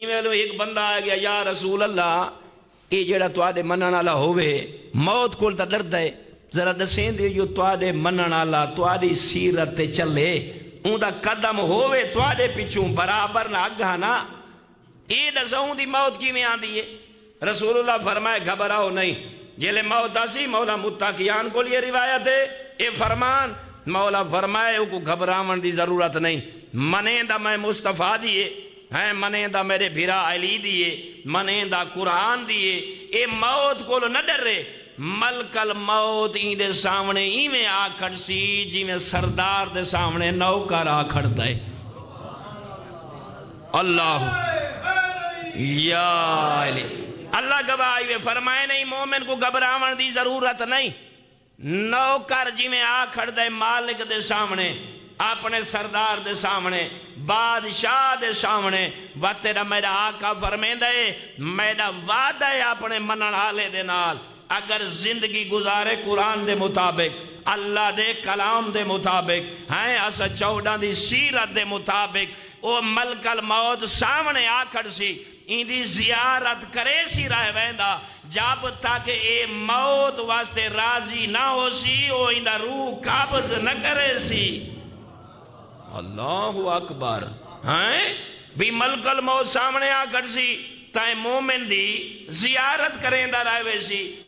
ایک بندہ آ گیا، یا رسول اللہ یہ جڑا تواڈے منن والا ہووے موت کول تے ڈردا ہے، ذرا دسیں دے جو تواڈے منن والا تواڈی سیرت تے چلے اون دا قدم ہووے تواڈے پیچھوں برابر نہ اگا نا، یہ دسوں دی موت کیویں آندی ہے؟ رسول اللہ فرمائے گھبراؤ نہیں، جیلے موت آسی مولا متقیان کو یہ روایت ہے، اے فرمان مولا فرمائے کو گھبراون دی ضرورت نہیں، منے دا میں مصطفیٰ دیے ہیں، منے دا میرے بھرا علی دیے، منے دا قرآن دیے، اے موت کو نہ ڈر رہے، ملک الموت این دے سامنے ایویں آکھڑ سی جی میں سردار دے سامنے نوکر آکھڑ دے۔ اللہ یا علی اللہ گواہی میں فرمائے نہیں مومن کو گھبراون دی ضرورت نہیں، نوکر جی میں آکھڑ دے مالک دے سامنے، اپنے سردار دے سامنے، بادشاہ دے سامنے، وہ تیرا میرا آقا فرمین دے میرا وعدہ ہے اپنے منن والے دے نال، اگر زندگی گزارے قرآن دے مطابق، اللہ دے کلام دے مطابق، ہیں اسا 14 دی سیرت دے مطابق، او ملک الموت سامنے آکھڑ سی این دی زیارت کرے سی رہ ویندا جب تک اے موت واسطے راضی نہ ہو سی او این دا روح قابض نہ کرے سی۔ اللہ اکبر، ہیں بھی ملک الموت سامنے آکھڑ سی تائیں مومن دی زیارت کریں دا رہے سی۔